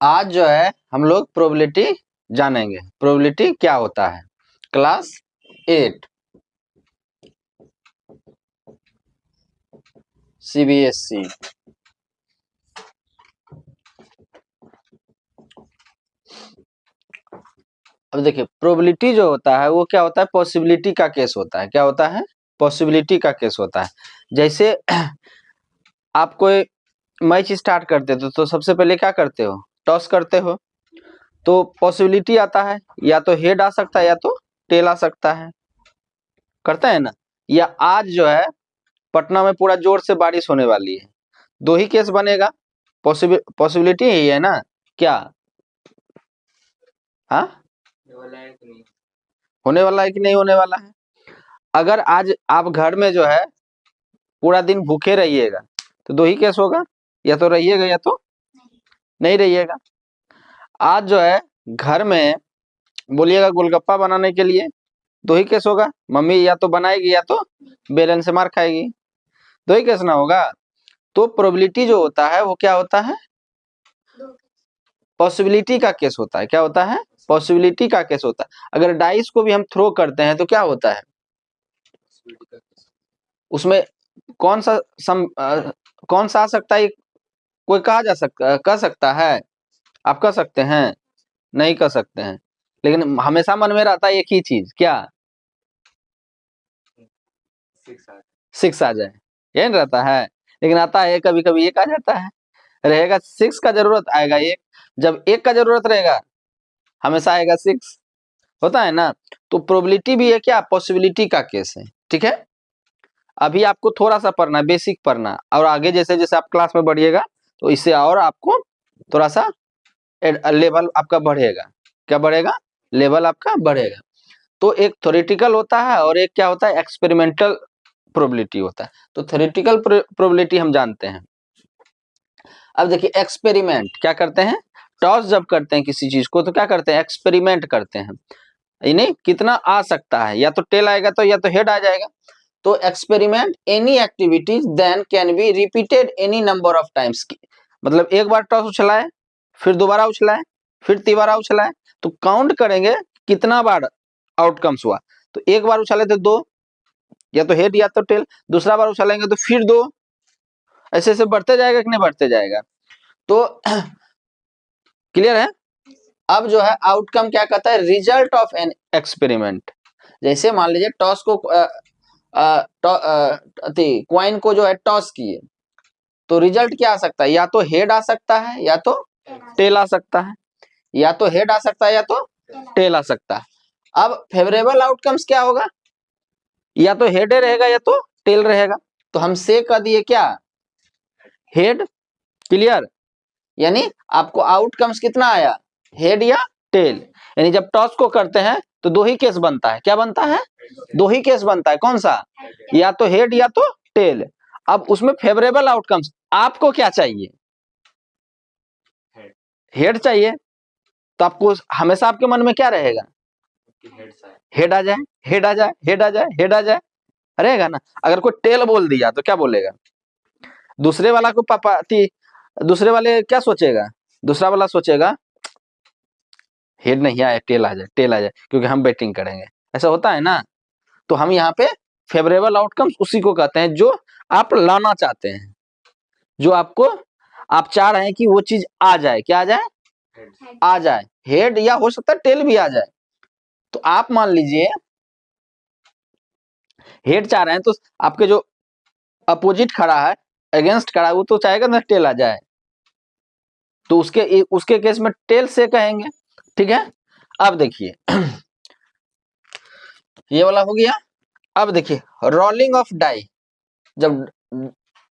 आज जो है हम लोग प्रोबेबिलिटी जानेंगे। प्रोबेबिलिटी क्या होता है। Class 8 CBSE। अब देखिए प्रोबेबिलिटी जो होता है वो क्या होता है, पॉसिबिलिटी का केस होता है। क्या होता है, पॉसिबिलिटी का केस होता है। जैसे आप कोई मैच स्टार्ट करते हो तो सबसे पहले क्या करते हो, टॉस करते हो। तो पॉसिबिलिटी आता है, या तो हेड आ सकता है या तो टेल आ सकता है, करता है ना। या आज जो है पटना में पूरा जोर से बारिश होने वाली है, दो ही केस बनेगा। पॉसिबिलिटी यही है ना, क्या हाँ होने वाला है कि नहीं होने वाला है। अगर आज आप घर में जो है पूरा दिन भूखे रहिएगा तो दो ही केस होगा, या तो रहिएगा या तो नहीं रहिएगा। आज जो है घर में बोलिएगा गोलगप्पा बनाने के लिए, दो ही केस होगा, मम्मी या तो बनाएगी या तो बेलन से मार खाएगी, दो ही केस ना होगा। तो प्रोबेबिलिटी जो होता है वो क्या होता है, पॉसिबिलिटी का केस होता है। क्या होता है, पॉसिबिलिटी का केस होता है। अगर डाइस को भी हम थ्रो करते हैं तो क्या होता है, उसमें कौन सा कौन सा आ सकता है, कोई कह सकता है, आप कह सकते हैं, नहीं कह सकते हैं। लेकिन हमेशा मन में रहता है एक ही चीज, क्या, 6 आ जाए, यही रहता है। लेकिन आता है कभी कभी एक आ जाता है, रहेगा 6 का जरूरत आएगा एक, जब एक का जरूरत रहेगा हमेशा आएगा 6, होता है ना। तो प्रोबेबिलिटी भी है क्या, पॉसिबिलिटी का केस है। ठीक है, अभी आपको थोड़ा सा पढ़ना है, बेसिक पढ़ना, और आगे जैसे जैसे आप क्लास में बढ़िएगा तो इससे और आपको थोड़ा सा लेवल आपका बढ़ेगा। क्या बढ़ेगा, लेवल आपका बढ़ेगा। तो एक थ्योरेटिकल होता है और एक क्या होता है, एक्सपेरिमेंटल प्रोबेबिलिटी होता है। तो थ्योरेटिकल प्रोबेबिलिटी हम जानते हैं। अब देखिए एक्सपेरिमेंट क्या करते हैं, टॉस जब करते हैं किसी चीज को तो क्या करते हैं, एक्सपेरिमेंट करते हैं, यानी कितना आ सकता है, या तो टेल आएगा तो या तो हेड आ जाएगा। तो experiment any activities then can be repeated any number of times. मतलब एक बार टॉस उछलाए, फिर दोबारा उछलाए, फिर तीसरा उछलाए, तो काउंट करेंगे कितना बार आउटकम्स हुआ। तो एक बार उछाले तो 2, या तो हेड या तो टेल, दूसरा बार उछालेंगे तो फिर 2, ऐसे ऐसे बढ़ते जाएगा कि नहीं बढ़ते जाएगा। तो क्लियर है। अब जो है आउटकम क्या कहता है, रिजल्ट ऑफ एन एक्सपेरिमेंट। जैसे मान लीजिए टॉस को क्वाइन को जो है टॉस किए, तो रिजल्ट क्या आ सकता है, या तो हेड आ सकता है या तो टेल आ सकता है, या तो हेड आ सकता है या तो टेल आ सकता है। अब फेवरेबल आउटकम्स क्या होगा, या तो हेड रहेगा या तो टेल रहेगा। तो हम से कह दिए क्या, हेड। क्लियर, यानी आपको आउटकम्स कितना आया, हेड या टेल। यानी जब टॉस को करते हैं तो दो ही केस बनता है, क्या बनता है, दो ही केस बनता है, कौन सा, या तो हेड या तो टेल। अब उसमें फेवरेबल आउटकम्स आपको क्या चाहिए, हेड चाहिए। तो आपको हमेशा आपके मन में क्या रहेगा, हेड आ जाए, हेड आ जाए, हेड आ जाए, हेड आ जाए, रहेगा ना। अगर कोई टेल बोल दिया तो क्या बोलेगा, दूसरे वाला को पापा दूसरे वाले क्या सोचेगा, दूसरा वाला सोचेगा हेड नहीं आए, टेल आ जाए, टेल आ जाए, क्योंकि हम बैटिंग करेंगे। ऐसा होता है ना। तो हम यहाँ पे फेवरेबल आउटकम्स उसी को कहते हैं जो आप लाना चाहते हैं, जो आपको आप चाह रहे हैं कि वो चीज आ जाए, क्या आ जाए, आ जाए, हेड या हो सकता है टेल भी आ जाए। तो आप मान लीजिए हेड चाह रहे हैं तो आपके जो अपोजिट खड़ा है, अगेंस्ट खड़ा है, वो तो चाहेगा ना टेल आ जाए, तो उसके केस में टेल से कहेंगे। ठीक है, अब देखिए ये वाला हो गया। अब देखिए रोलिंग ऑफ डाई, जब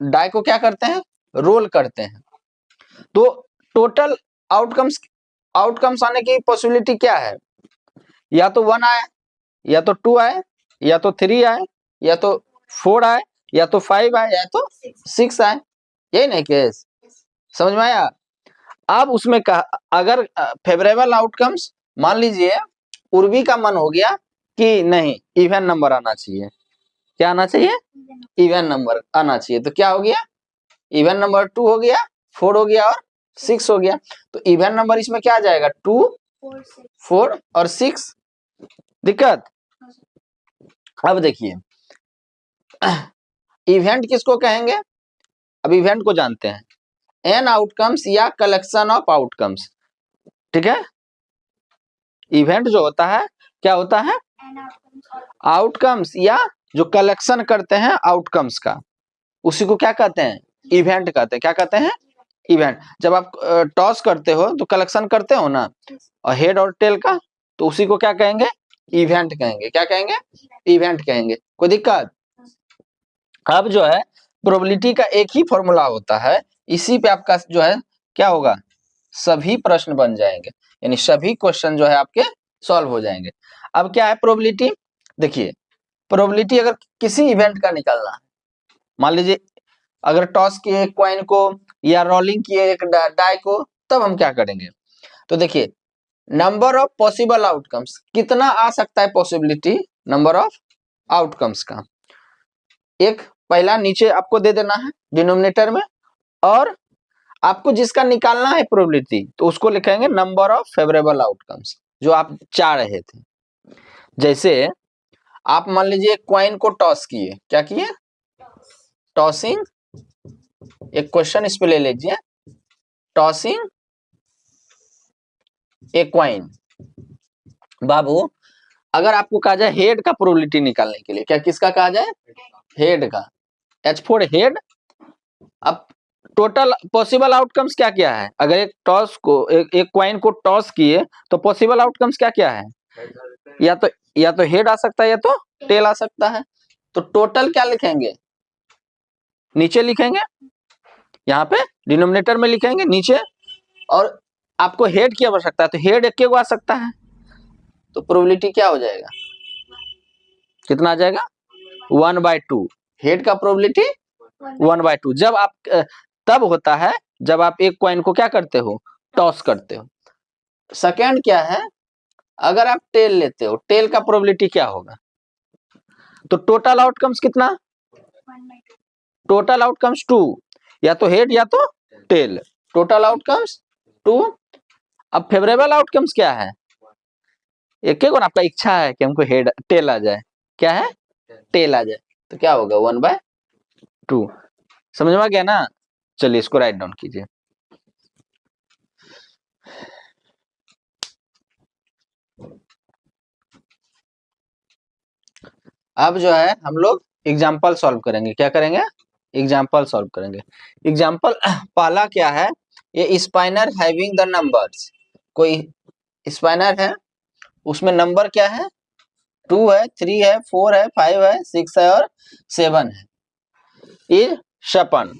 डाई को क्या करते हैं, रोल करते हैं, तो टोटल आउटकम्स आउटकम्स आने की पॉसिबिलिटी क्या है, या तो 1 आए, या तो 2 आए, या तो 3 आए, या तो 4 आए, या तो 5 आए, या तो 6 आए। यही नहीं केस, समझ में आया। अब उसमें अगर फेवरेबल आउटकम्स, मान लीजिए उर्वी का मन हो गया कि नहीं इवन नंबर आना चाहिए, क्या आना चाहिए, इवन नंबर आना चाहिए। तो क्या हो गया, इवन नंबर 2 हो गया, 4 हो गया और 6 हो गया। तो इवन नंबर इसमें क्या आ जाएगा? 2, 4 और 6। दिक्कत? अब देखिए इवेंट किसको कहेंगे? अब इवेंट को जानते हैं, एन आउटकम्स या कलेक्शन ऑफ आउटकम्स। ठीक है, इवेंट जो होता है क्या होता है? आउटकम्स या जो कलेक्शन करते हैं आउटकम्स का, उसी को क्या कहते हैं? इवेंट कहते हैं। क्या कहते हैं? इवेंट। जब आप टॉस करते हो तो कलेक्शन करते हो ना, और हेड और टेल का, तो उसी को क्या कहेंगे? इवेंट कहेंगे। क्या कहेंगे? इवेंट कहेंगे। कोई दिक्कत? अब जो है प्रोबेबिलिटी का एक ही फॉर्मूला होता है, इसी पे आपका जो है क्या होगा? सभी प्रश्न बन जाएंगे, यानी सभी क्वेश्चन जो है आपके सॉल्व हो जाएंगे। अब क्या है प्रोबेबिलिटी? देखिए प्रोबेबिलिटी अगर किसी इवेंट का निकालना है, मान लीजिए अगर टॉस किए एक कॉइन को या रोलिंग किए एक डाई को, तब हम क्या करेंगे? तो देखिए नंबर ऑफ पॉसिबल आउटकम्स, कितना आ सकता है पॉसिबिलिटी नंबर ऑफ आउटकम्स का, एक पहला नीचे आपको दे देना है डिनोमिनेटर में, और आपको जिसका निकालना है प्रोबेबिलिटी, तो उसको लिखेंगे नंबर ऑफ फेवरेबल आउटकम्स, जो आप चाह रहे थे। जैसे आप मान लीजिए कॉइन को टॉस किए, क्या किए? टॉसिंग। एक क्वेश्चन इस पे ले लीजिए, टॉसिंग ए कॉइन। बाबू अगर आपको कहा जाए हेड का प्रोबेबिलिटी निकालने के लिए, क्या किसका कहा जाए? हेड का। H4 head. अब टोटल पॉसिबल आउटकम्स क्या क्या है? अगर एक टॉस को एक कॉइन को टॉस किए तो पॉसिबल आउटकम्स क्या क्या है? या तो हेड आ सकता है या तो टेल आ सकता है। तो टोटल क्या लिखेंगे? नीचे लिखेंगे, यहाँ पे डिनोमिनेटर में लिखेंगे नीचे, और आपको हेड की आवश्यकता है तो हेड एक को आ सकता है, तो प्रोबेबिलिटी क्या हो जाएगा? कितना आ जाएगा? 1/2। हेड का प्रोबेबिलिटी 1/2। जब आप तब होता है जब आप एक कॉइन को क्या करते हो? टॉस करते हो। सेकंड क्या है? अगर आप टेल लेते हो, टेल का प्रोबेबिलिटी क्या होगा? तो टोटल आउटकम्स कितना? टोटल आउटकम्स 2, या तो हेड या तो टेल। Total outcomes 2। अब फेवरेबल आउटकम्स क्या है? एक एक आपका इच्छा है कि हमको हेड टेल आ जाए। क्या है? टेल आ जाए, तो क्या होगा? 1/2। समझ में आ गया ना? चलिए इसको राइट डाउन कीजिए। अब जो है हम लोग एग्जाम्पल सॉल्व करेंगे। क्या करेंगे? एग्जाम्पल सॉल्व करेंगे। एग्जाम्पल पहला क्या है? ये स्पाइनर हैविंग द नंबर्स। कोई स्पाइनर है, उसमें नंबर क्या है? 2 है, 3 है, 4 है, 5 है, 6 है और 7 है। इज शपन,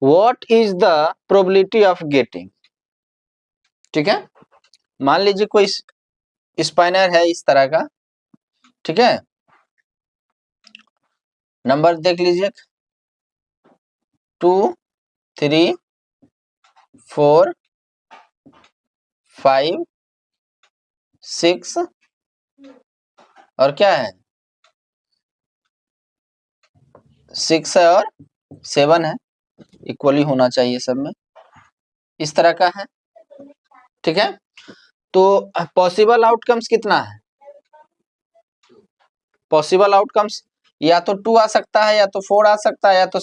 what is the probability of getting? ठीक है, मान लीजिए कोई स्पाइनर है इस तरह का, ठीक है, नंबर देख लीजिए 2, 3, 4, 5, 6 और क्या है? 6 है और 7 है। इक्वली होना चाहिए सब में, इस तरह का है। ठीक है, तो पॉसिबल आउटकम्स कितना है? पॉसिबल आउटकम्स या तो 2 आ सकता है, या तो 4 आ सकता है, या तो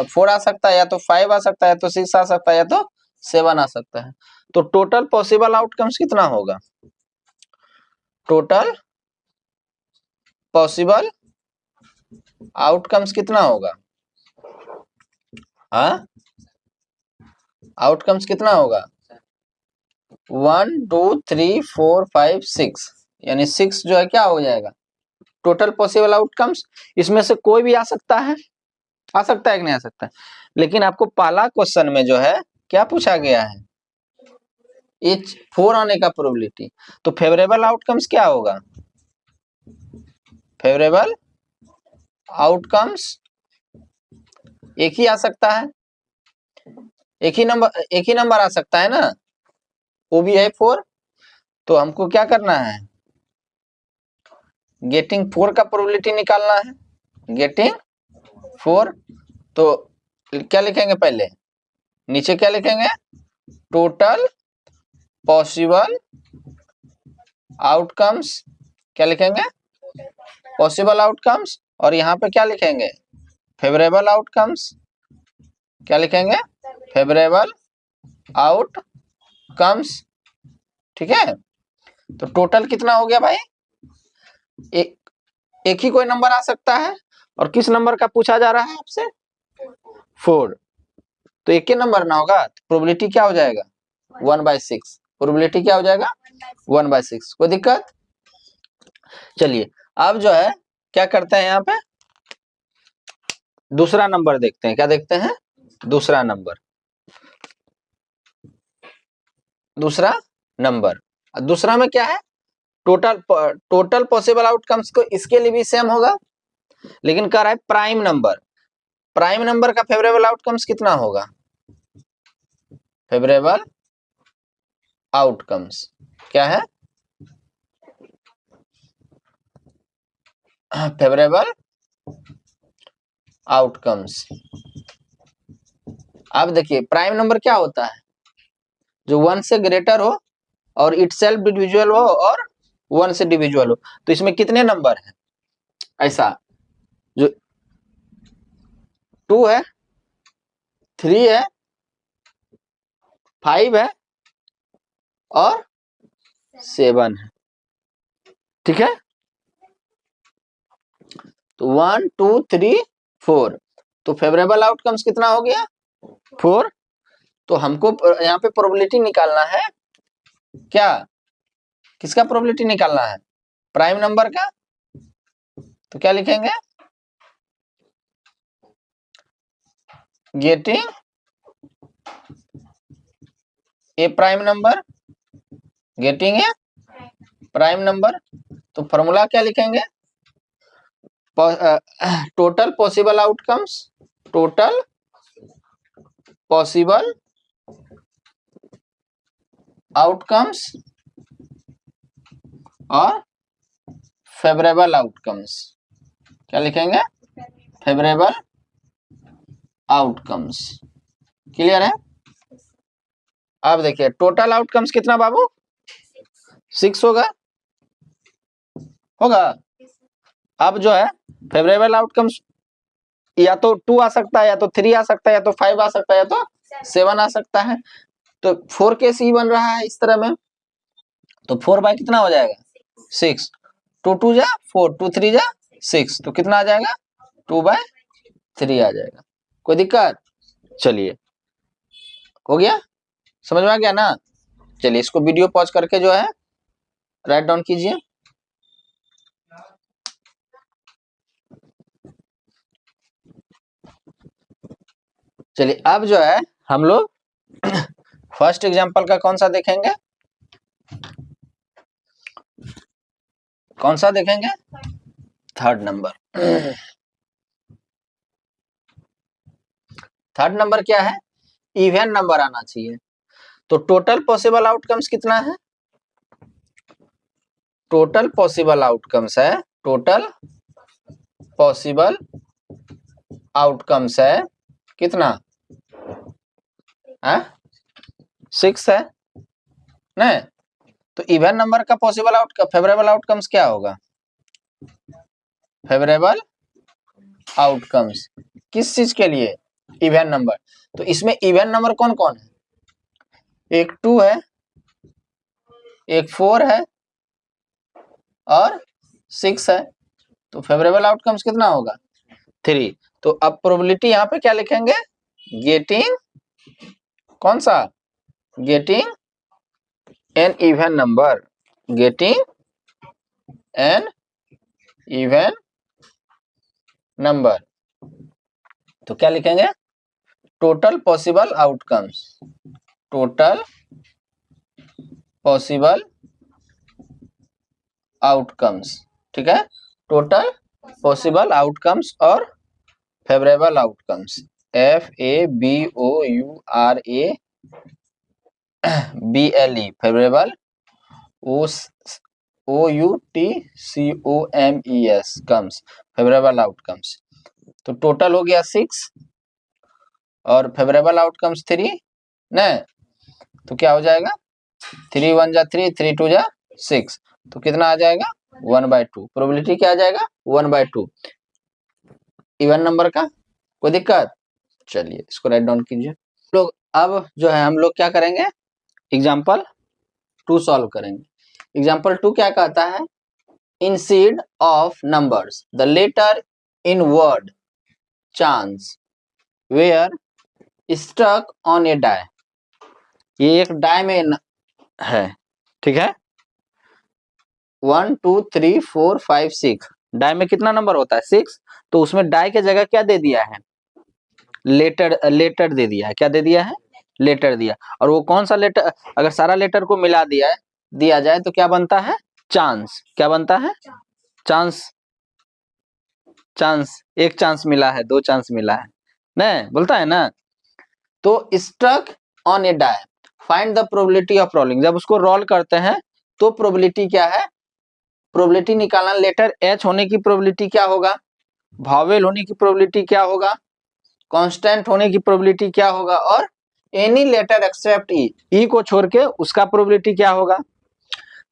4 आ सकता है, या तो 5 आ सकता है, या तो 6 आ सकता है, या तो 7 आ सकता है। तो टोटल पॉसिबल आउटकम्स कितना होगा? टोटल पॉसिबल आउटकम्स कितना होगा? हाँ, आउटकम्स कितना होगा? 1, 2, 3, 4, 5, 6, यानी 6 जो है क्या हो जाएगा? Total possible outcomes. इसमें से कोई भी आ सकता है, आ सकता है कि नहीं आ सकता है? लेकिन आपको पहला क्वेश्चन में जो है क्या पूछा गया है? एच 4 आने का प्रोबेबिलिटी। तो फेवरेबल आउटकम्स क्या होगा? फेवरेबल आउटकम्स एक ही आ सकता है, एक ही नंबर आ सकता है ना, वो भी है 4। तो हमको क्या करना है? गेटिंग 4 का प्रोबेबिलिटी निकालना है। गेटिंग 4, तो क्या लिखेंगे पहले? नीचे क्या लिखेंगे, टोटल पॉसिबल आउटकम्स, क्या लिखेंगे, पॉसिबल आउटकम्स, और यहाँ पे क्या लिखेंगे, फेवरेबल आउटकम्स, क्या लिखेंगे, फेवरेबल आउटकम्स। ठीक है, तो टोटल कितना हो गया भाई, एक ही कोई नंबर आ सकता है, और किस नंबर का पूछा जा रहा है आपसे, 4, तो एक ही नंबर ना होगा, तो प्रोबेबिलिटी क्या हो जाएगा, 1/6, प्रोबेबिलिटी क्या हो जाएगा, 1/6। कोई दिक्कत, चलिए अब जो है क्या करते हैं, यहाँ पे दूसरा नंबर देखते हैं, क्या देखते हैं, दूसरा नंबर, दूसरा नंबर, दूसरा में क्या है, टोटल पॉसिबल आउटकम्स को इसके लिए भी सेम होगा, लेकिन कह रहा है प्राइम नंबर, प्राइम नंबर का फेवरेबल आउटकम्स कितना होगा, फेवरेबल आउटकम्स क्या है, फेवरेबल आउटकम्स। अब देखिए प्राइम नंबर क्या होता है, जो 1 से ग्रेटर हो और इटसेल्फ डिविजुअल हो और 1 से डिविजुअल हो, तो इसमें कितने नंबर हैं, ऐसा जो 2 है, 3 है, 5 है और 7 है। ठीक है, तो 1 2 3 4, तो फेवरेबल आउटकम्स कितना हो गया, 4। तो हमको यहाँ पे प्रोबेबिलिटी निकालना है, क्या, किसका प्रोबेबिलिटी निकालना है, प्राइम नंबर का, तो क्या लिखेंगे, getting a prime number, getting a prime number, तो फॉर्मूला क्या लिखेंगे, total possible outcomes, total possible outcomes और फेवरेबल आउटकम्स, क्या लिखेंगे, फेवरेबल आउटकम्स। क्लियर है, अब देखिए टोटल आउटकम्स कितना बाबू, 6 होगा, होगा। अब जो है फेवरेबल आउटकम्स या तो 2 आ सकता है, या तो 3 आ सकता है, या तो 5 आ सकता है, या तो 7 आ सकता है, तो 4 केस ही बन रहा है इस तरह में, तो 4 बाय कितना हो जाएगा, 6, 2 2 जा 4, 2 3 जा 6, तो कितना आ जाएगा, 2/3 आ जाएगा। कोई दिक्कत, चलिए हो गया, समझ में आ गया ना, चलिए इसको वीडियो पॉज करके जो है राइट डाउन कीजिए। चलिए अब जो है हम लोग फर्स्ट एग्जांपल का कौन सा देखेंगे, कौन सा देखेंगे, थर्ड नंबर। थर्ड नंबर क्या है, इवन नंबर आना चाहिए, तो टोटल पॉसिबल आउटकम्स कितना है, टोटल पॉसिबल आउटकम्स है, टोटल पॉसिबल आउटकम्स है कितना है, 6 है नहीं, तो इवन नंबर का पॉसिबल आउटकम फेवरेबल आउटकम्स क्या होगा, फेवरेबल आउटकम्स किस चीज के लिए, इवन नंबर, तो इसमें इवन नंबर कौन कौन है, एक 2 है, एक 4 है और 6 है, तो फेवरेबल आउटकम्स कितना होगा, 3। तो अब प्रोबेबिलिटी यहाँ पे क्या लिखेंगे, गेटिंग कौन सा, getting an even number, getting an even number, तो क्या लिखेंगे, total possible outcomes, total possible outcomes. ठीक है, टोटल पॉसिबल आउटकम्स और favourable outcomes, FABOURABLE favourable, OUTCOMES comes, favourable outcomes. तो टोटल हो गया 6, और फेवरेबल आउटकम्स 3 न, तो क्या हो जाएगा 3 1 जा 3, 3 2 जा 6, तो कितना आ जाएगा 1/2। प्रोबेबिलिटी क्या आ जाएगा 1/2, इवन नंबर का। कोई दिक्कत? चलिए इसको राइट डाउन कीजिए। लोग अब जो है हम लोग क्या करेंगे, एग्जाम्पल 2 सॉल्व करेंगे। एग्जाम्पल 2 क्या कहता है, instead of numbers the letter in word chance where stuck on a die. ये एक डाई में है, ठीक है। 1 2 3 4 5 6, डाई में कितना नंबर होता है 6, तो उसमें डाई के जगह क्या दे दिया है, लेटर दे दिया है। क्या दे दिया है, लेटर दिया। और वो कौन सा लेटर, अगर सारा लेटर को मिला दिया जाए तो क्या बनता है, चांस। क्या बनता है, चांस। चांस, एक चांस मिला है, 2 चांस मिला है, नहीं बोलता है ना। तो stuck on a die, find the probability of rolling. जब उसको रोल करते हैं तो प्रोबेबिलिटी क्या है, प्रोबेबिलिटी निकालना। लेटर एच होने की प्रोबेबिलिटी क्या होगा, वावेल होने की प्रोबेबिलिटी क्या होगा, कांस्टेंट होने की प्रोबेबिलिटी क्या होगा, और एनी लेटर एक्सेप्ट ई को छोड़ के उसका प्रोबेबिलिटी क्या होगा।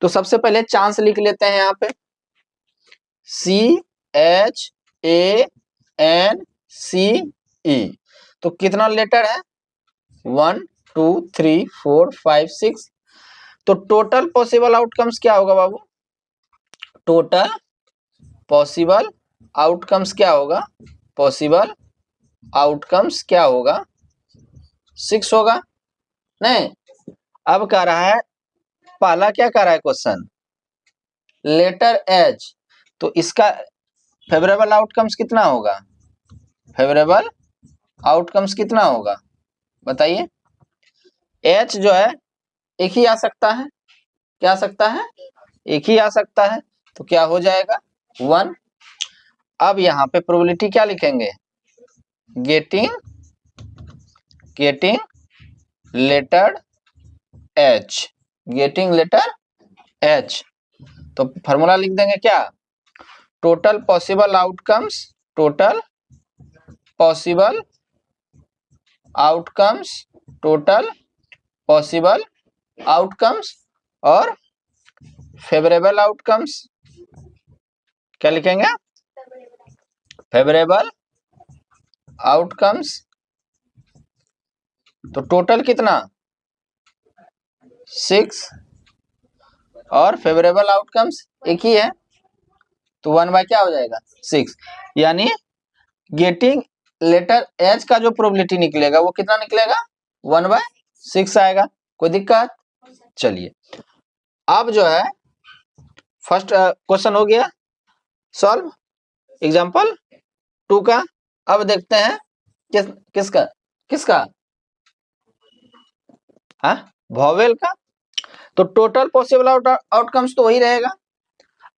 तो सबसे पहले चांस लिख लेते हैं यहाँ पे, CHANCE। तो कितना लेटर है 1 2 3 4 5 6। तो टोटल पॉसिबल आउटकम्स क्या होगा बाबू, टोटल पॉसिबल आउटकम्स क्या होगा, पॉसिबल आउटकम्स क्या होगा 6 होगा। नहीं, अब कह रहा है, पहला क्या कह रहा है क्वेश्चन, लेटर एच, तो इसका फेवरेबल आउटकम्स कितना होगा, फेवरेबल आउटकम्स कितना होगा बताइए। एच जो है एक ही आ सकता है, क्या आ सकता है, एक ही आ सकता है, तो क्या हो जाएगा 1। अब यहाँ पे प्रोबेबिलिटी क्या लिखेंगे, getting letter H, getting letter H. तो फॉर्मूला लिख देंगे क्या, total possible outcomes, total possible outcomes, total possible outcomes और फेवरेबल आउटकम्स। क्या लिखेंगे, फेवरेबल आउटकम्स। तो टोटल कितना 6 और फेवरेबल आउटकम्स एक ही है, तो 1 बाय क्या हो जाएगा 6। यानी गेटिंग लेटर एच का जो प्रोबेबिलिटी निकलेगा वो कितना निकलेगा 1/6 आएगा। कोई दिक्कत? चलिए अब जो है फर्स्ट क्वेश्चन हो गया सॉल्व, एग्जांपल 2 का। अब देखते हैं किसका हाँ, वॉवेल का। तो टोटल पॉसिबल आउटकम्स तो वही रहेगा।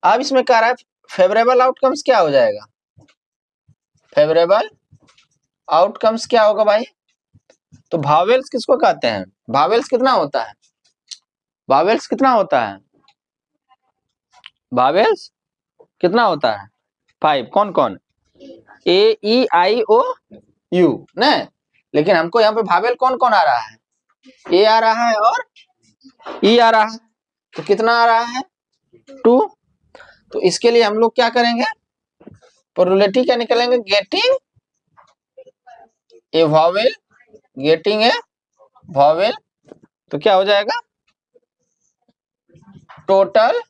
अब इसमें कह रहा है फेवरेबल आउटकम्स क्या हो जाएगा, फेवरेबल आउटकम्स क्या होगा भाई। तो वावेल्स किसको कहते हैं, वावेल्स कितना होता है, वावेल्स कितना होता है, वावेल्स कितना होता है 5। कौन कौन, AEIOU न, लेकिन हमको यहाँ पे वावेल कौन कौन आ रहा है, ए आ रहा है और ई आ रहा है, तो कितना आ रहा है 2। तो इसके लिए हम लोग क्या करेंगे, प्रोबेबिलिटी क्या निकालेंगे, getting a Wavell, getting a Wavell. तो क्या हो जाएगा total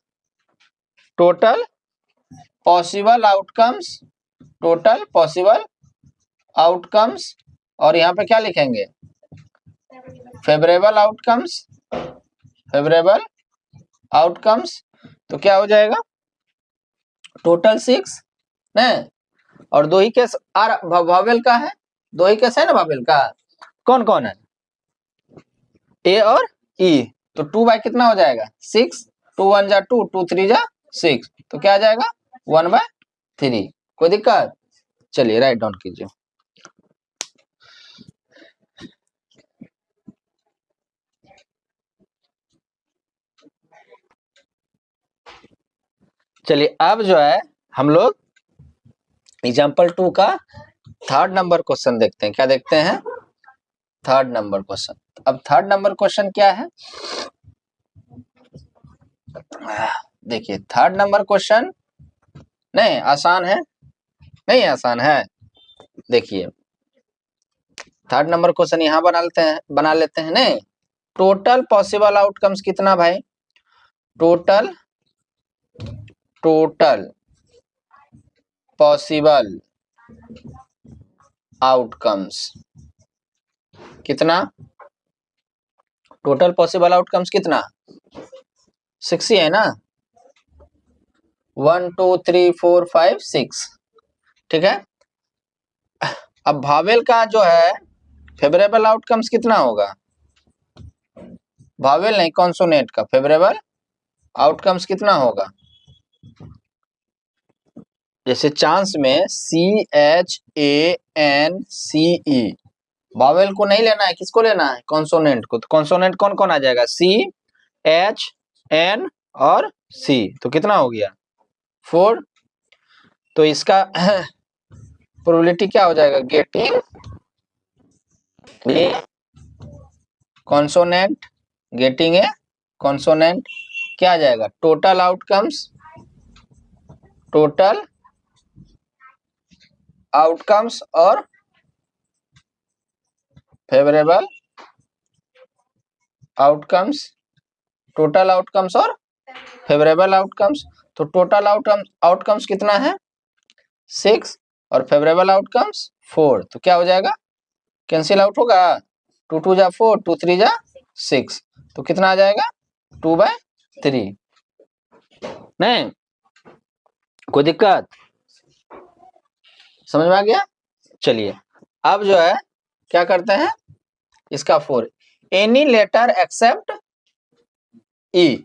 possible outcomes, total possible outcomes, और यहाँ पे क्या लिखेंगे फेवरेबल आउटकम्स, फेवरेबल आउटकम्स। तो क्या हो जाएगा टोटल 6 न, और 2 ही केस वावेल का है, 2 ही केस है ना वावेल का। कौन कौन है, ए और ई। तो 2 बाय कितना हो जाएगा 6, 2 1 जा 2, 2 3 जा 6, तो क्या आ जाएगा 1/3। कोई दिक्कत? चलिए राइट डाउन कीजिए। चलिए अब जो है हम लोग एग्जाम्पल 2 का 3rd नंबर क्वेश्चन देखते हैं। क्या देखते हैं, थर्ड नंबर क्वेश्चन। अब थर्ड नंबर क्वेश्चन क्या है, देखिए थर्ड नंबर क्वेश्चन नहीं आसान है, नहीं आसान है। देखिए थर्ड नंबर क्वेश्चन यहां बना लेते हैं नहीं। टोटल पॉसिबल आउटकम्स कितना भाई, टोटल पॉसिबल आउटकम्स कितना, टोटल पॉसिबल आउटकम्स कितना 6 ही है ना, 1 2 3 4 5 6, ठीक है। अब भावेल का जो है फेवरेबल आउटकम्स कितना होगा, भावेल नहीं कॉन्सोनेंट का फेवरेबल आउटकम्स कितना होगा, जैसे चांस में CHANCE, वावेल को नहीं लेना है, किसको लेना है, कॉन्सोनेंट को। तो कॉन्सोनेंट कौन कौन आ जाएगा, CHN और C, तो कितना हो गया 4। तो इसका प्रोबेबिलिटी क्या हो जाएगा, getting a consonant, getting a consonant क्या आ जाएगा, टोटल आउटकम्स और फेवरेबल आउटकम्स, टोटल आउटकम्स और फेवरेबल आउटकम्स। तो टोटल आउटकम्स कितना है 6 और फेवरेबल आउटकम्स 4, तो क्या हो जाएगा, कैंसिल आउट होगा, 2 2 जा 4, 2 3 जा 6, तो कितना आ जाएगा 2/3। नहीं कोई दिक्कत, समझ में आ गया। चलिए अब जो है क्या करते हैं, इसका 4 एनी लेटर एक्सेप्ट ई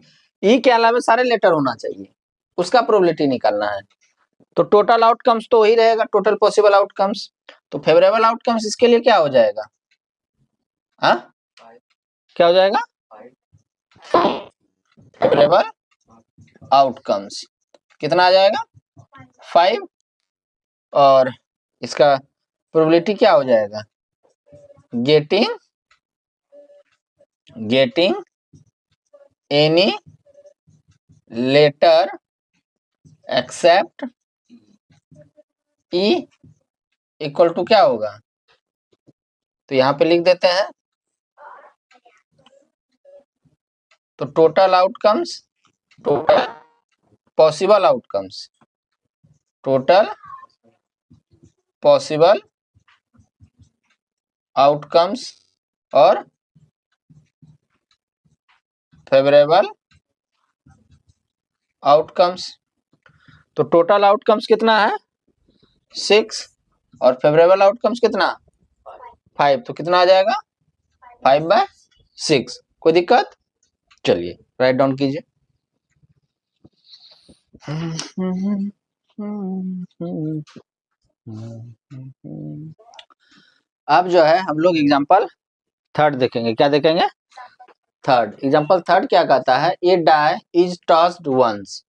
के अलावा सारे लेटर होना चाहिए, उसका प्रोबेबिलिटी निकालना है। तो टोटल आउटकम्स तो वही रहेगा, टोटल पॉसिबल आउटकम्स। तो फेवरेबल आउटकम्स इसके लिए क्या हो जाएगा, हाँ क्या हो जाएगा, फेवरेबल आउटकम्स कितना आ जाएगा 5, और इसका प्रोबेबिलिटी क्या हो जाएगा, getting any letter except E equal to क्या होगा, तो यहां पे लिख देते हैं, तो टोटल पॉसिबल आउटकम्स और फेवरेबल आउटकम्स। तो टोटल आउटकम्स कितना है 6 और फेवरेबल आउटकम्स कितना 5, तो कितना आ जाएगा 5/6, कोई दिक्कत। चलिए राइट डाउन कीजिए। अब जो है हम लोग एग्जांपल थर्ड देखेंगे, क्या देखेंगे, थर्ड एग्जांपल थर्ड क्या कहता है, a die is tossed once,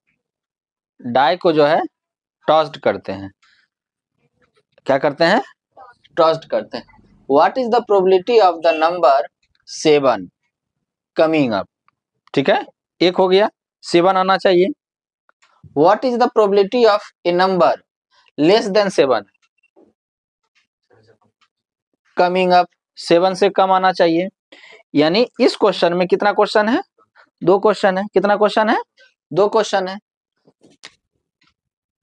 die को जो है टॉस्ड करते हैं, क्या करते हैं, टॉस्ड करते हैं। What is the probability of the number 7 coming up, ठीक है, एक हो गया 7 आना चाहिए। What is the probability of A number less than 7 coming up, 7 से कम आना चाहिए। यानी इस क्वेश्चन में कितना क्वेश्चन है, 2 क्वेश्चन है, कितना क्वेश्चन है, 2 क्वेश्चन है।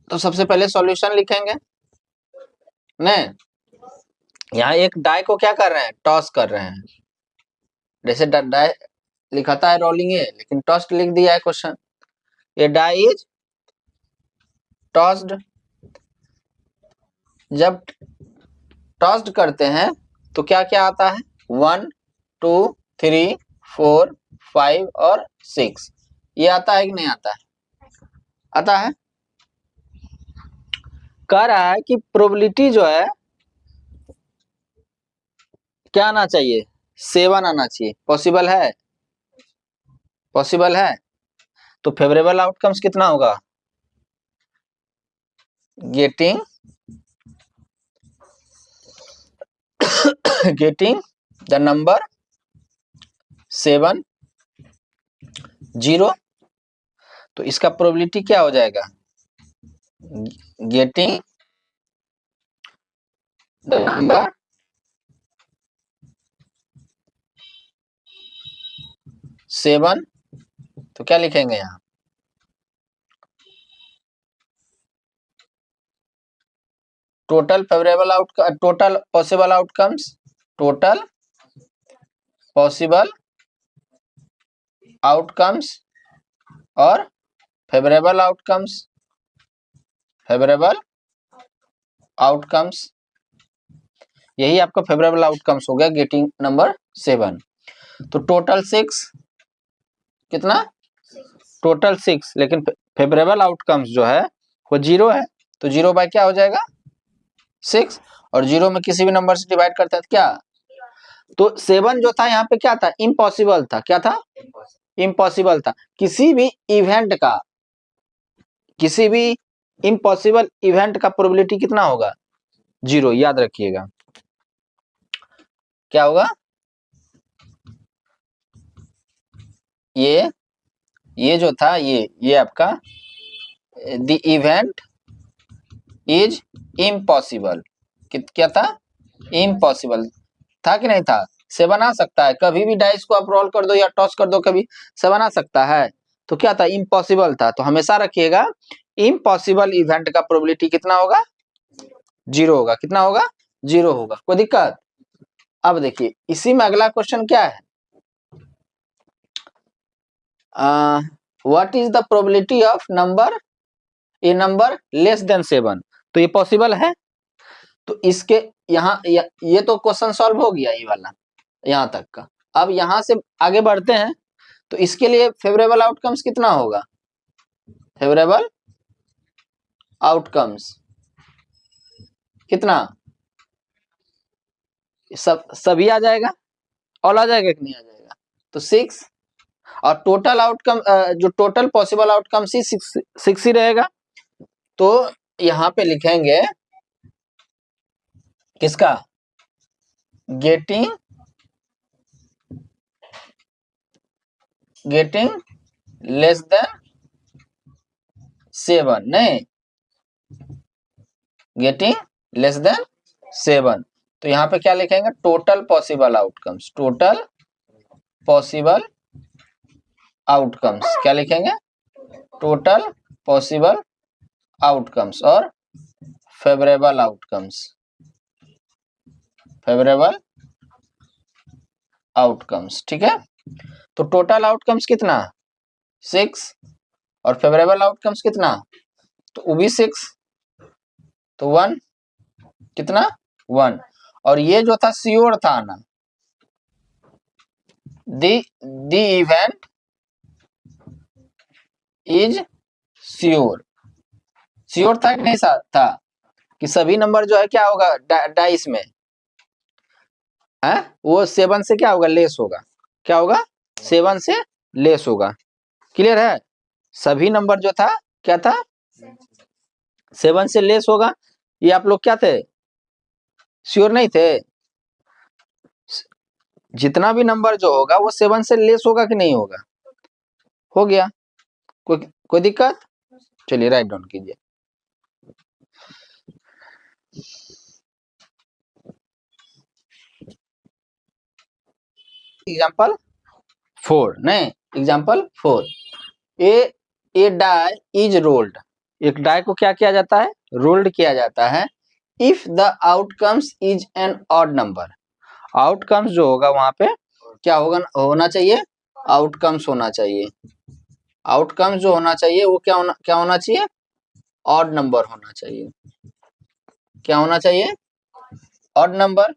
तो सबसे पहले सॉल्यूशन लिखेंगे, नहीं यहाँ एक डाई को क्या कर रहे हैं, टॉस कर रहे हैं, जैसे डाई लिखाता है रोलिंग है, लेकिन टॉस्ड लिख दिया है क्वेश्चन। ये डाई इज टॉस्ड, जब टॉस्ड करते हैं तो क्या क्या आता है, 1 2 3 4 5 और 6, ये आता है कि नहीं आता है, आता है। कह रहा है कि प्रोबेबिलिटी जो है क्या आना चाहिए, 7 आना चाहिए, पॉसिबल है, पॉसिबल है। तो फेवरेबल आउटकम्स कितना होगा, गेटिंग द नंबर 7 0, तो इसका प्रोबेबिलिटी क्या हो जाएगा, गेटिंग द नंबर 7, तो क्या लिखेंगे यहाँ, total favourable outcome, total possible outcomes, total possible outcomes और फेवरेबल आउटकम्स, फेवरेबल आउटकम्स, यही आपका फेवरेबल आउटकम्स हो गया गेटिंग नंबर 7। तो टोटल 6, कितना, टोटल 6, लेकिन फेवरेबल आउटकम्स जो है वो 0 है, तो 0 बाय क्या हो जाएगा 6, और 0 में किसी भी नंबर से डिवाइड करते हैं तो क्या, तो 7 जो था यहाँ पे क्या था, इम्पॉसिबल था, क्या था, इम्पॉसिबल था, किसी भी इवेंट का, किसी भी इम्पॉसिबल इवेंट का प्रोबेबिलिटी कितना होगा 0, याद रखिएगा, क्या होगा, ये जो था, ये आपका द इवेंट इज इम्पॉसिबल, क्या था, इम्पॉसिबल था कि नहीं था, 7 आ सकता है, कभी भी डाइस को आप रोल कर दो या टॉस कर दो, कभी 7 आ सकता है, तो क्या था, इम्पॉसिबल था, तो हमेशा रखिएगा इम्पॉसिबल इवेंट का प्रोबेबिलिटी कितना होगा 0 होगा, कितना होगा 0 होगा, कोई दिक्कत। अब देखिए इसी में अगला क्वेश्चन क्या है, what is the probability of number, A number less than 7, तो ये पॉसिबल है, तो इसके यहाँ ये तो क्वेश्चन सॉल्व हो गया ये वाला यहाँ तक का। अब यहाँ से आगे बढ़ते हैं, तो इसके लिए फेवरेबल आउटकम्स कितना होगा, फेवरेबल आउटकम्स कितना, सभी आ जाएगा, ऑल आ जाएगा कि नहीं आ जाएगा, तो 6, और टोटल आउटकम जो टोटल पॉसिबल आउटकम्स ही 6 ही रहेगा, तो यहाँ पे लिखेंगे किसका, गेटिंग लेस देन 7, नहीं, गेटिंग लेस देन 7, तो यहाँ पे क्या लिखेंगे, total possible outcomes, total possible outcomes, क्या लिखेंगे, टोटल पॉसिबल आउटकम्स और फेवरेबल आउटकम्स, फेवरेबल आउटकम्स, ठीक है। तो टोटल आउटकम्स कितना 6, और फेवरेबल आउटकम्स कितना, तो वो भी 6, तो 1, कितना 1, और ये जो था श्योर था ना, the event is sure, sure था कि नहीं था, कि सभी नंबर जो है क्या होगा डाइस में है, वो 7 से क्या होगा, लेस होगा, क्या होगा 7 से लेस होगा, क्लियर है, सभी नंबर जो था क्या था 7 से लेस होगा, ये आप लोग क्या थे, श्योर नहीं थे, जितना भी नंबर जो होगा वो 7 से लेस होगा कि नहीं होगा, हो गया, कोई दिक्कत, चलिए राइट डाउन कीजिए, एग्जाम्पल 4, नहीं example 4, a die is rolled, एक डाई को क्या किया जाता है, रोल्ड किया जाता है, if the outcomes is an odd number, outcomes जो होगा वहां पे क्या होगा, होना चाहिए, आउटकम्स होना चाहिए, आउटकम्स जो होना चाहिए वो क्या होना चाहिए, ऑड नंबर होना चाहिए, क्या होना चाहिए, ऑड नंबर,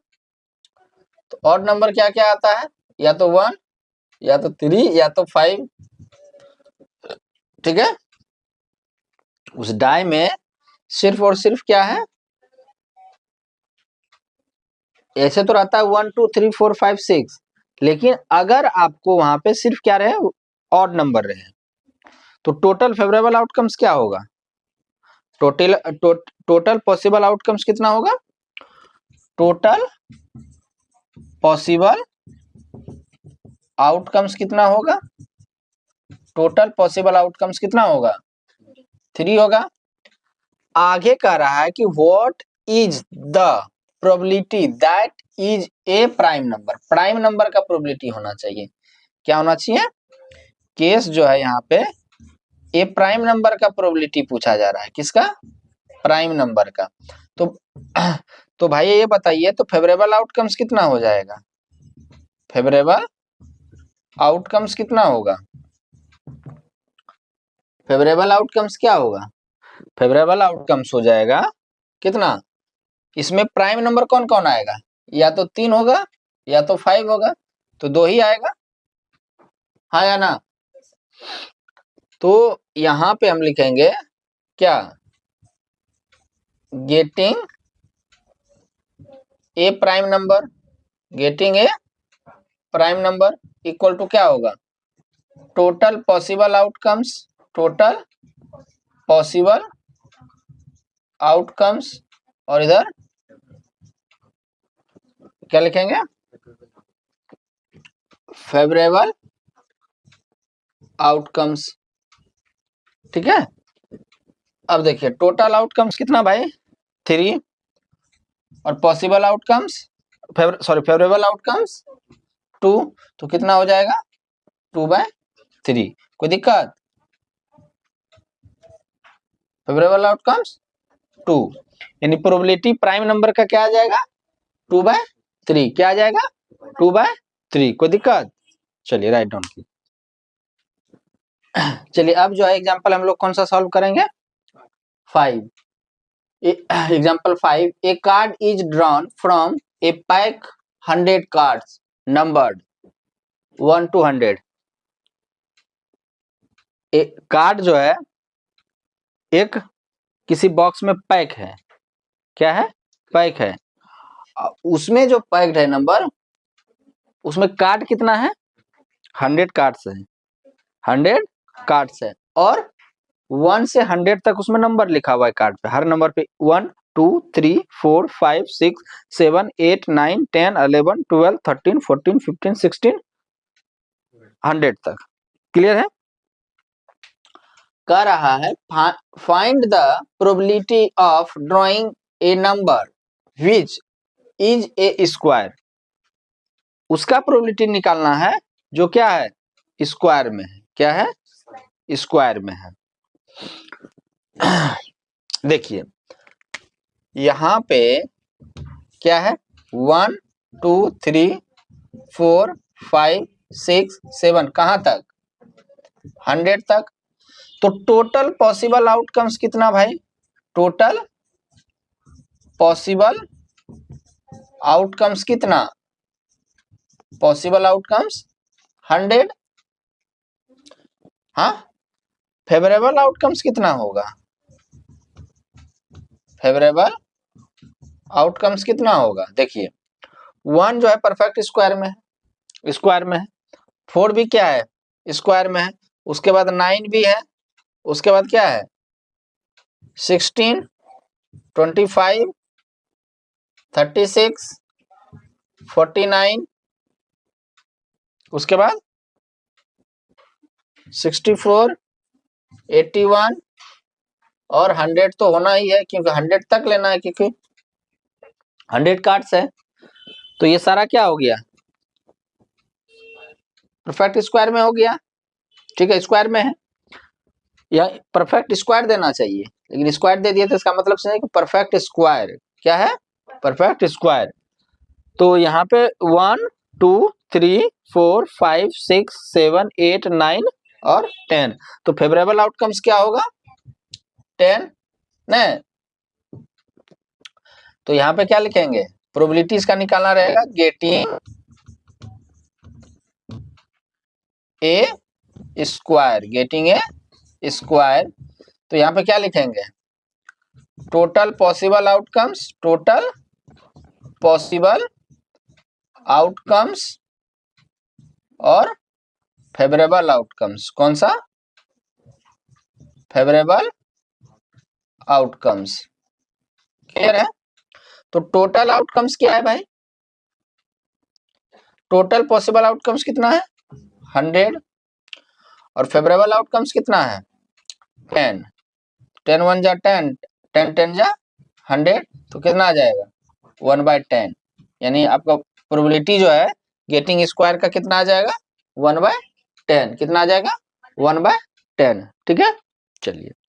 तो ऑड नंबर क्या क्या आता है, या तो 1, या तो 3, या तो 5, ठीक है, उस डाई में सिर्फ और सिर्फ क्या है, ऐसे तो रहता है 1 2 3 4 5 6, लेकिन अगर आपको वहां पे सिर्फ क्या रहे, ऑड नंबर रहे, तो टोटल फेवरेबल आउटकम्स क्या होगा, टोटल पॉसिबल आउटकम्स कितना होगा, टोटल पॉसिबल आउटकम्स कितना होगा, टोटल पॉसिबल आउटकम्स कितना होगा, 3 होगा। आगे कह रहा है कि what is the probability that is a prime number, prime number का प्रोबेबिलिटी होना चाहिए, क्या होना चाहिए, केस जो है यहाँ पे ए प्राइम नंबर का प्रोबेबिलिटी पूछा जा रहा है, किसका, प्राइम नंबर का। तो भाई ये बताइए तो फेवरेबल आउटकम्स कितना हो जाएगा, फेवरेबल आउटकम्स कितना होगा, फेवरेबल आउटकम्स क्या होगा, फेवरेबल आउटकम्स हो जाएगा कितना, इसमें प्राइम नंबर कौन कौन आएगा, या तो 3 होगा या तो 5 होगा, तो 2 ही आएगा, हाँ या ना। तो यहां पे हम लिखेंगे क्या, getting a prime number, getting a prime number equal to क्या होगा, total possible outcomes, total possible outcomes, और इधर क्या लिखेंगे, फेवरेबल आउटकम्स, ठीक है। अब देखिए टोटल आउटकम्स कितना भाई, 3, और पॉसिबल आउटकम्स, फेवरेबल आउटकम्स 2, तो कितना हो जाएगा 2/3, कोई दिक्कत, फेवरेबल आउटकम्स 2, यानी प्रोबेबिलिटी प्राइम नंबर का क्या आ जाएगा 2/3, क्या आ जाएगा 2/3, कोई दिक्कत, चलिए राइट डाउन की। चलिए अब जो है एग्जांपल हम लोग कौन सा सॉल्व करेंगे, 5, example 5, A card is drawn from A pack 100 cards numbered 1 to 100, card जो है एक किसी बॉक्स में पैक है, क्या है, पैक है, उसमें जो पैक्ड है नंबर, उसमें कार्ड कितना है, 100 कार्ड्स है, 100 कार्ड्स है, और 1 से 100 तक उसमें नंबर लिखा हुआ है कार्ड पे, हर नंबर पे 1 2 3 4 5 6 7 8 9 10 11 12 13 14 15 16 100 तक, क्लियर है। कह रहा है find the probability of drawing A number which is a square, उसका प्रोबेबिलिटी निकालना है जो क्या है, स्क्वायर में है, क्या है, स्क्वायर में है। देखिए यहां पे क्या है, 1 2 3 4 5 6 7, कहां तक, 100 तक, तो टोटल पॉसिबल आउटकम्स कितना भाई, टोटल पॉसिबल आउटकम्स कितना, पॉसिबल आउटकम्स 100, हाँ, फेवरेबल आउटकम्स कितना होगा, फेवरेबल आउटकम्स कितना होगा, देखिए 1 जो है परफेक्ट स्क्वायर में है, स्क्वायर में है, 4 भी क्या है, स्क्वायर में है, उसके बाद 9 भी है, उसके बाद क्या है 16 25 36 49, उसके बाद 64 81, और 100 तो होना ही है क्योंकि 100 तक लेना है, क्योंकि 100 कार्ड्स है, तो ये सारा क्या हो गया, परफेक्ट स्क्वायर में हो गया, ठीक है, स्क्वायर में है, या परफेक्ट स्क्वायर देना चाहिए, लेकिन स्क्वायर दे दिया तो इसका मतलब समझे कि परफेक्ट स्क्वायर क्या है, परफेक्ट स्क्वायर। तो यहाँ पे 1 2 3 4 5 6 7 8 9 और 10, तो फेवरेबल आउटकम्स क्या होगा 10 नहीं, तो यहाँ पे क्या लिखेंगे, प्रोबेबिलिटीज का निकालना रहेगा, getting a square, getting a square, तो यहाँ पे क्या लिखेंगे, total possible outcomes, total possible outcomes और फेवरेबल आउटकम्स, कौन सा, फेवरेबल आउटकम्स, क्लियर है। तो टोटल आउटकम्स क्या है भाई, टोटल पॉसिबल आउटकम्स कितना है 100 और फेवरेबल आउटकम्स कितना है 10 10 1 जा 10 10 10 जा 100 तो कितना आ जाएगा 1/10 यानी आपका प्रोबेबिलिटी जो है गेटिंग स्क्वायर का कितना आ जाएगा 1/10 कितना आ जाएगा 1/10 ठीक है चलिए